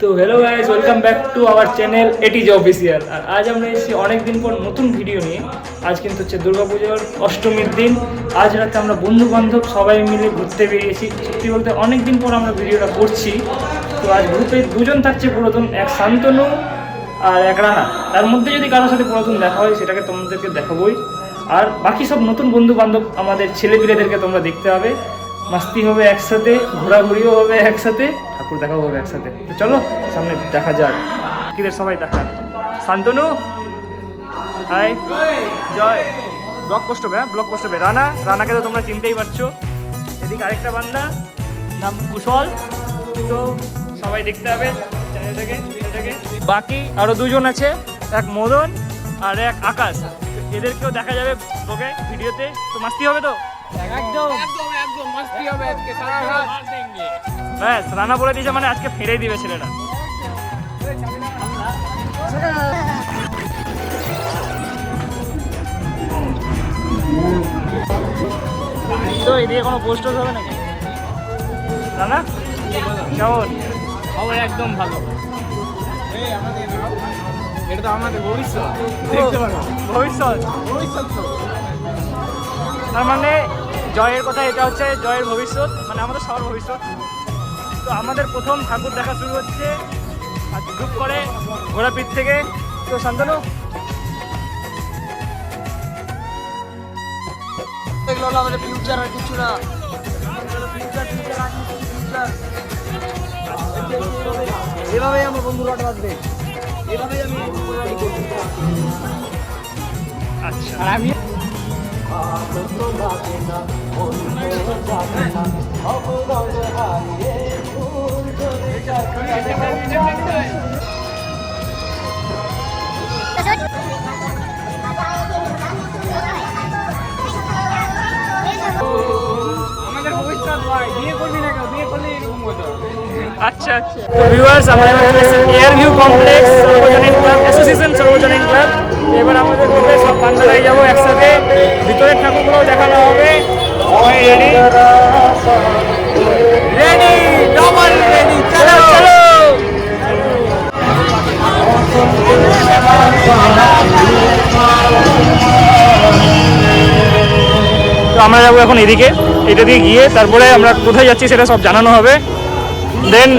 তো hello guys, welcome back to our channel এটি যে অফিসিয়াল। আর আজ আমরা এসেছি অনেকদিন পর নতুন ভিডিও নিয়ে। আজ কিন্তু হচ্ছে দুর্গাপুজোর অষ্টমীর দিন। আজ রাতে আমরা বন্ধু বান্ধব সবাই মিলে ঘুরতে বেরিয়েছি। সত্যি বলতে অনেকদিন পর আমরা ভিডিওটা করছি। তো আজ গ্রুপে দুজন থাকছে পুরাতন, এক শান্তনু আর এক রানা। তার মধ্যে যদি কারোর সাথে পুরাতন দেখা হয় সেটাকে তোমাদেরকে দেখাবোই। আর বাকি সব নতুন বন্ধু বান্ধব আমাদের ছেলেপিলেদেরকে তোমরা দেখতে হবে। মাস্তি হবে একসাথে, ঘোরাঘুরিও হবে একসাথে, ঠাকুর দেখাও হবে একসাথে। তো চলো সামনে দেখা যাক। কিদের সবাই দেখা। শান্তনু হাই, জয়, ব্লক পোস্ট হবে। ব্লক পোস্ট হবে। রানাকে তো তোমরা চিনতেই পারছো। এদিকে আরেকটা বান্দা, নাম কুশল। তো সবাই দেখতে হবে চ্যানেলটাকে। বাকি আরো দুজন আছে, এক মদন আর এক আকাশ। এদেরকেও দেখা যাবে ওকে ভিডিওতে। তো মাস্তি হবে তো একদম মাস্তি হবে আজকে সারা রাত। ব্যাস, রানা বলে দিয়েছে মানে আজকে ফিরেই দিবে ছেলেটা। তো এদিকে কোনো পোস্ট হবে নাকি? রানা কেমন খবর? একদম ভালো। এটা তো আমাদের ভবিষ্যৎ, দেখতে পারো ভবিষ্যৎ। তার মানে জয়ের কথা, এটা হচ্ছে জয়ের ভবিষ্যৎ, মানে আমাদের সবার ভবিষ্যৎ। তো আমাদের প্রথম ঠাকুর দেখা শুরু হচ্ছে আর গ্রুপ করে ঘোড়াপীঠ থেকে। তো শান্তনু এগুলো হলো আমাদের ফিউচার, আর কিছু না। এভাবেই আমার বন্ধু রট বাঁধবে, এভাবেই আমি আচ্ছা। আর আমি আচ্ছা আচ্ছা। তো ভিউয়ার্স, আমরা এয়ার ভিউ কমপ্লেক্স সর্বজনীন ক্লাব অ্যাসোসিয়েশন সর্বজনীন ক্লাব। এবার আমাদের গ্রুপে সব বান্ধবী যাবো একসাথে। ভিতরের ঠাকুরগুলো দেখানো হবে। সবাই রেডি রেডি ডবল রেডি, চলো চলো। তো আমরা যাবো এখন এদিকে, এটা দিয়ে গিয়ে তারপরে আমরা কোথায় যাচ্ছি সেটা সব জানানো হবে। দেন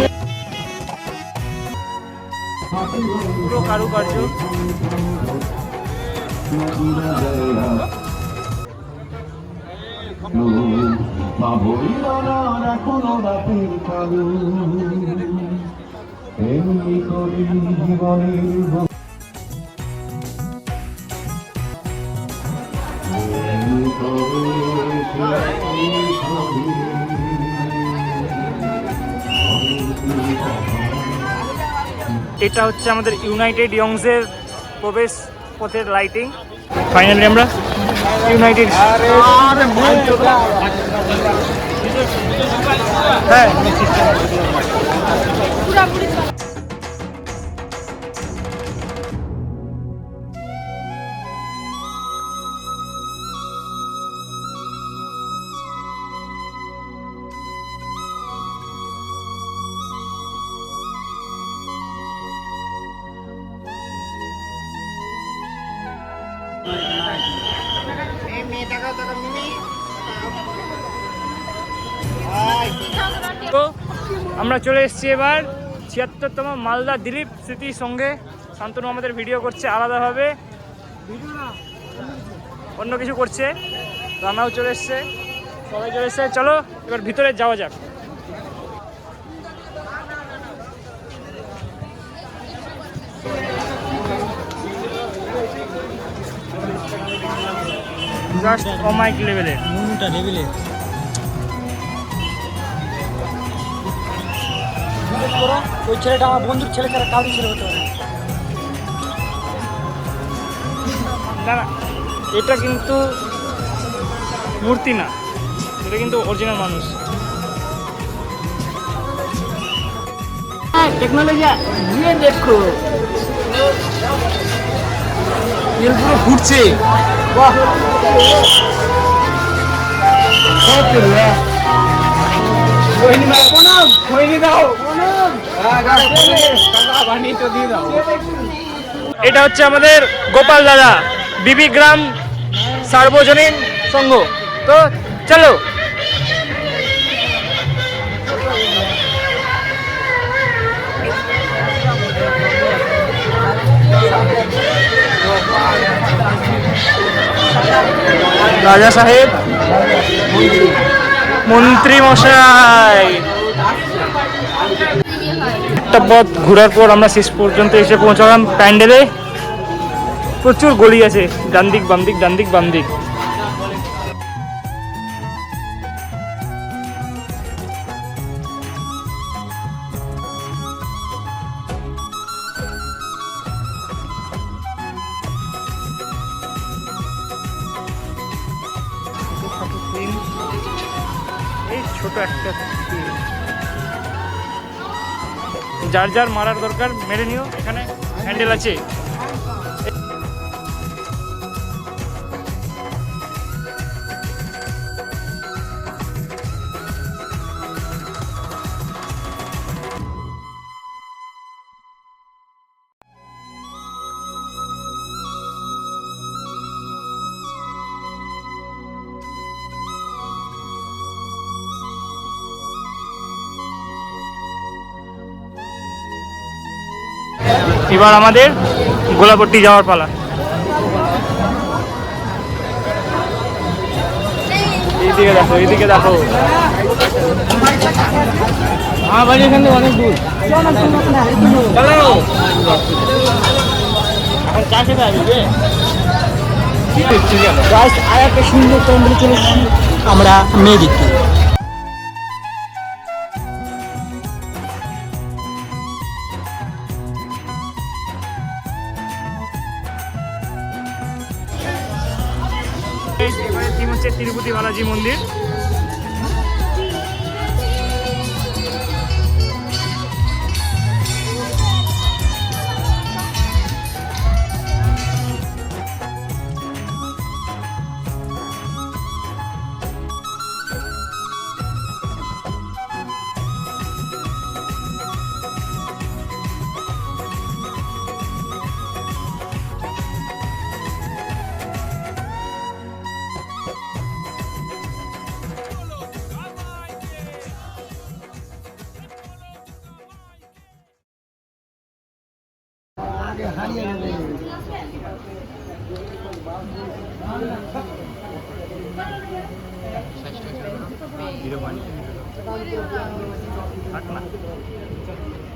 পুরো কারুকার্য। এটা হচ্ছে আমাদের ইউনাইটেড ইয়ংসের প্রবেশ পথের লাইটিং। ফাইনালি আমরা ইউনাইটেড, হ্যাঁ তো আমরা চলে এসেছি এবার ৭৬তম মালদা দিলীপ স্মৃতির সঙ্গে। শান্তনু আমাদের ভিডিও করছে আলাদাভাবে, অন্য কিছু করছে। রানাও চলে এসছে, সবাই চলে এসছে। চলো এবার ভিতরে যাওয়া যাক। জাস্ট অমাইক লেভেলের ওই ছেলেটা আমার বন্ধুর ছেলে ছাড়া কাউরি ছেলে হতে পারে না। না, এটা কিন্তু মূর্তি না, এটা কিন্তু অরিজিনাল মানুষ। টেকনোলজি নিয়ে দেখো, তেল পুরো ফুটছে। বাহ, খৈনি দাও, খৈনি দাও। এটা হচ্ছে আমাদের গোপাল দাদা, বিবি গ্রাম সার্বজনীন সংঘ। তো চলো। রাজা সাহেব, মন্ত্রী মশাই। একটা পথ ঘোরার পর আমরা শেষ পর্যন্ত এসে পৌঁছালাম প্যান্ডেলে। প্রচুর গলি আছে, ডান দিক বাম দিক, ডান দিক বাম দিক। এই ছোট একটা যার যার মারার দরকার মেরে নিও, এখানে হ্যান্ডেল আছে। এবার আমাদের গোলাপট্টি যাওয়ার পালা। এইদিকে দেখো, এইদিকে দেখো। আমার বাড়ি এখান থেকে অনেক দূর। এখন চা খেতে আসবে। আর একটা সুন্দর প্যান্ডেল চলে এসেছি আমরা মেয়ে দেখতে। এবারে থিম হচ্ছে তিরুপতি বালাজি মন্দির।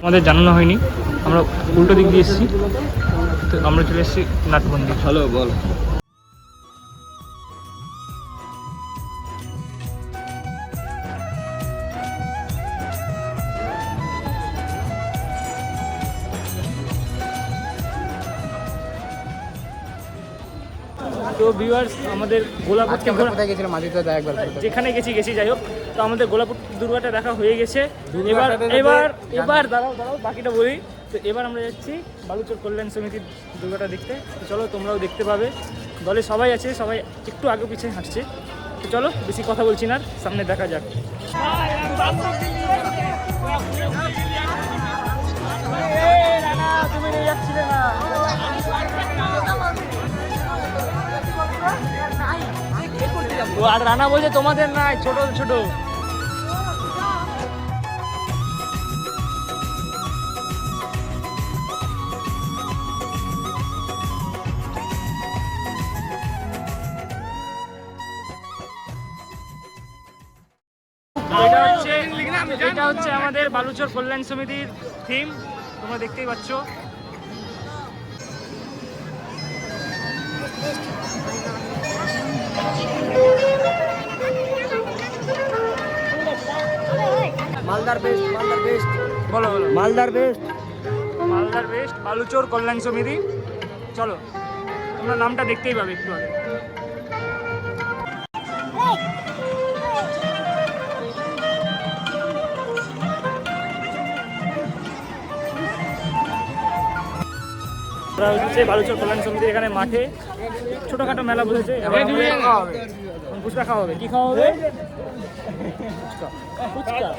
আমাদের জানানো হয়নি, আমরা উল্টো দিক দিয়ে এসেছি। তো আমরা চলে এসেছি নাট মন্দির। হ্যালো বল। তো ভিউয়ার্স, আমাদের গোলাপট্টি কোথায় গেছিলাম মাঝিতে একবার যেখানে গেছি যাই হোক, তো আমাদের গোলাপট্টি দুর্গাটা দেখা হয়ে গেছে। এবার এবার এবার দাঁড়াও বাকিটা বলি। তো এবার আমরা যাচ্ছি বালুচর কল্যাণ সমিতির দুর্গাটা দেখতে। তো চলো, তোমরাও দেখতে পাবে। দলে সবাই আছে, সবাই একটু আগে পিছিয়ে হাঁটছে। তো চলো, বেশি কথা বলছি না, সামনে দেখা যাক। তুমি নিয়ে যাচ্ছিলে না। আর রানা বলছে তোমাদের নাই, ছোট ছোট। এটা হচ্ছে আমাদের বালুচর কল্যাণ সমিতির থিম, তোমরা দেখতেই পাচ্ছ। মালদার বেস্ট, মালদার বেস্ট। বলো বলো। মালদার বেস্ট, মালদার বেস্ট বালুচর কল্যাণ সমিতি। চলো, তোমরা নামটা দেখতেই পাবে একটু আগে। হচ্ছে বালুচর কল্যাণ সমিতির এখানে মাঠে ছোটখাটো মেলা বসেছে। ফুচকা খাওয়া হবে। কি খাওয়া হবে? ফুচকা।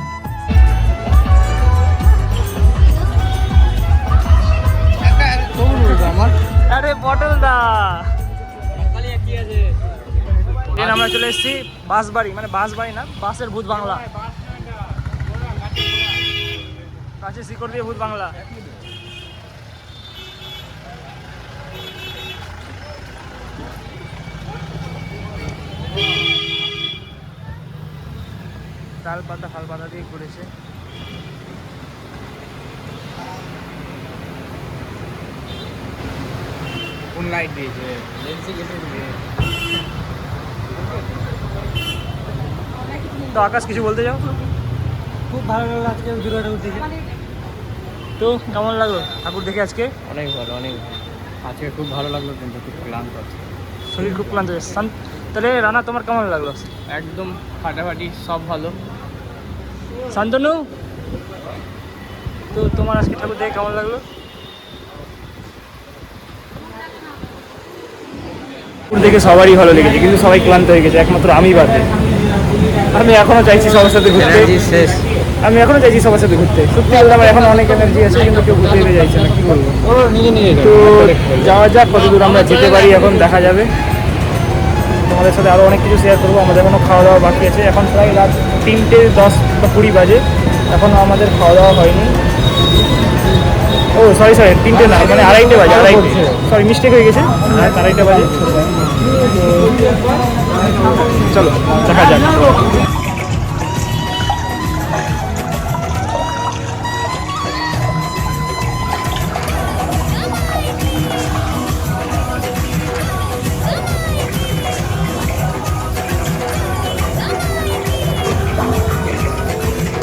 আরে পটল দা আমরা চলে এসেছি বাঁশবাড়ি, মানে বাঁশবাড়ি না, বাসের ভূত বাংলা, কাছে শিকড় দিয়ে ভূত বাংলা। তাল পাতা ফাল পাতা দিয়ে করেছে। কোন লাইট দিয়েছে লেন্সে কেটে দিয়ে। তো আকাশ কিছু বলতে যাও? খুব ভালো লাগলো আজকে দুর্গা ঠাকুর দেখে। তো কেমন লাগলো ঠাকুর দেখে আজকে? অনেক ভালো, অনেক ভালো। আজকে খুব ভালো লাগলো, কিন্তু খুব ক্লান্ত আছে, শরীর খুব ক্লান্ত হয়েছে। তাহলে রানা তোমার কেমন লাগলো? একদম ফাটাফাটি, সব ভালো। শান্তনু, তো তোমার আজকে ঠাকুর দেখে কেমন লাগলো? ঠাকুর দেখে সবারই ভালো লেগেছে, কিন্তু সবাই ক্লান্ত হয়ে গেছে, একমাত্র আমি বাদে। আমি এখনো চাইছি সবার সাথে ঘুরতে, শেষ। আমি এখনো চাইছি সবার সাথে ঘুরতে। সত্যি বলতে আমার এখন অনেক এনার্জি আছে, কিন্তু কেউ ঘুরতে যেতে চাইছে না, কি বলবো। ও নিজে নিজে তো যাওয়া যাক, কত দূর আমরা যেতে পারি এখন দেখা যাবে। তোমাদের সাথে আরও অনেক কিছু শেয়ার করবো। আমাদের এখনও খাওয়া দাওয়া বাকি আছে, এখন প্রায় রাত 3:10 বা 20 বাজে, এখনও আমাদের খাওয়া দাওয়া হয়নি। ও সরি 3টে না, মানে 2:30 বাজে, 2:30, সরি মিস্টেক হয়ে গেছে, 2:30 বাজে। চলো দেখা যাক।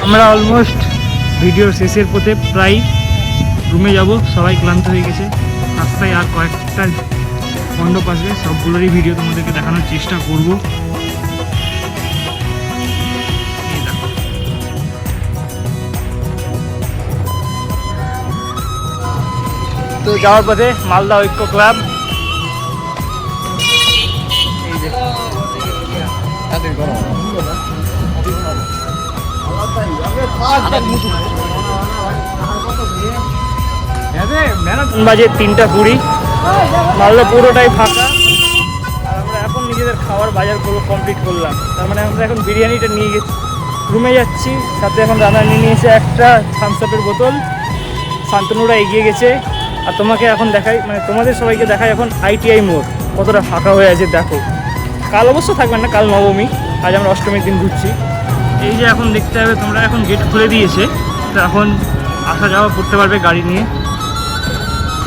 আমরা অলমোস্ট ভিডিওর শেষের পথে, প্রায় রুমে যাব। সবাই ক্লান্ত হয়ে গেছে। রাস্তায় আর কয়েকটা মণ্ডপ আসবে, সবগুলোরই ভিডিও তোমাদেরকে দেখানোর চেষ্টা করব। তো যাওয়ার পথে মালদা ঐক্য ক্লাব, এই যে বাজে 3:20, মালদা পুরোটাই ফাঁকা। আর আমরা এখন নিজেদের খাবার বাজার কমপ্লিট করলাম। তার মানে আমরা এখন বিরিয়ানিটা নিয়ে গেছি, রুমে যাচ্ছি। সাথে এখন রান্না নিয়ে নিয়েছে একটা থামস আপের বোতল। শান্তনুরা এগিয়ে গেছে। আর তোমাকে এখন দেখাই, মানে তোমাদের সবাইকে দেখাই এখন ITI মোড় কতটা ফাঁকা হয়ে আছে দেখো। কাল অবশ্য থাকবেন না, কাল নবমী, আজ আমরা অষ্টমীর দিন ঘুরছি। এই যে এখন দেখতে হবে তোমরা, এখন গেট খুলে দিয়েছে, তো এখন আসা যাওয়া করতে পারবে গাড়ি নিয়ে।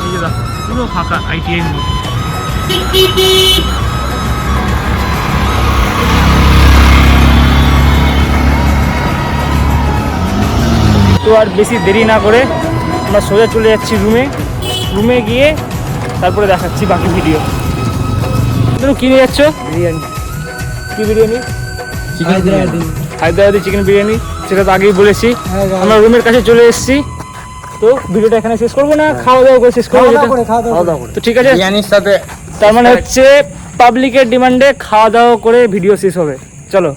এই যে দেখো পুরো ফাঁকা ITI মোড়। তো আর বেশি দেরি না করে আমরা সোজা চলে যাচ্ছি রুমে গিয়ে তারপরে দেখাচ্ছি বাকি ভিডিও। তুমি কিনে যাচ্ছ? বিরিয়ানি। কি বিরিয়ানি? হায়দ্রাবাদি চিকেন বিরিয়ানি, সেটা তো আগেই বলেছি। আমরা রুমের কাছে চলে এসেছি। তো ভিডিওটা এখানে শেষ করবো না, খাওয়া দাওয়া করে শেষ করবো? তো ঠিক আছে, বিরিয়ানির সাথে তার মানে হচ্ছে পাবলিকের ডিমান্ডে খাওয়া দাওয়া করে ভিডিও শেষ হবে। চলো,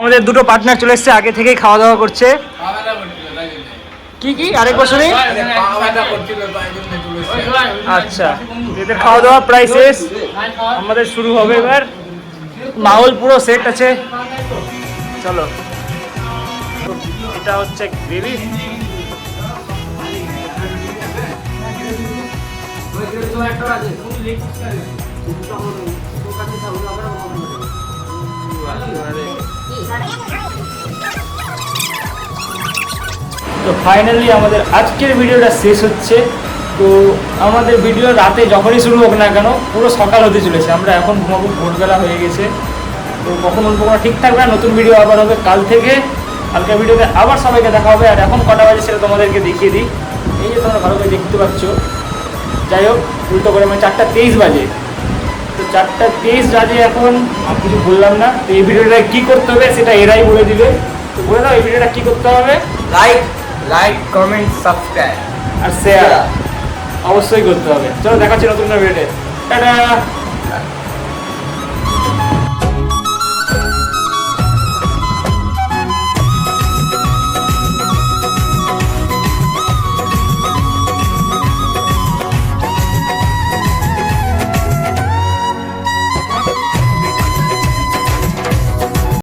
আমাদের দুটো পার্টনার চলে এসছে, আগে থেকেই খাওয়া দাওয়া করছে। কি আরেকবার শুনি? আচ্ছা, এদের খাওয়া দাওয়া প্রায় শেষ, আমাদের শুরু হবে এবার। মাহল পুরো সেট আছে, চলো। এটা হচ্ছে গ্রেভি, তো ফাইনালি আমাদের আজকের ভিডিওটা শেষ হচ্ছে। তো আমাদের ভিডিও রাতে যখনই শুরু হোক না কেন, পুরো সকাল হতে চলেছে। আমরা এখন ঘুমাবো, ভোরবেলা হয়ে গেছে। তো কখন উঠবো ঠিক থাকবে না, নতুন ভিডিও আবার হবে কাল থেকে। কালকের ভিডিওতে আবার সবাইকে দেখা হবে। আর এখন কটা বাজে সেটা তোমাদেরকে দেখিয়ে দিই। এই যে তোমরা ভালো করে দেখতে পাচ্ছ, যাই হোক উল্টো করে, মানে 4:23 বাজে। তো 4:23 বাজে এখন, আর কিছু বললাম না। তো এই ভিডিওটা কী করতে হবে সেটা এরাই বলে দিবে। তো বলে দাও এই ভিডিওটা কী করতে হবে। লাইক কমেন্ট সাবস্ক্রাইব আর শেয়ার অবশ্যই করতে হবে। চলো দেখাচ্ছি নতুন ভিডিওতে। টাটা।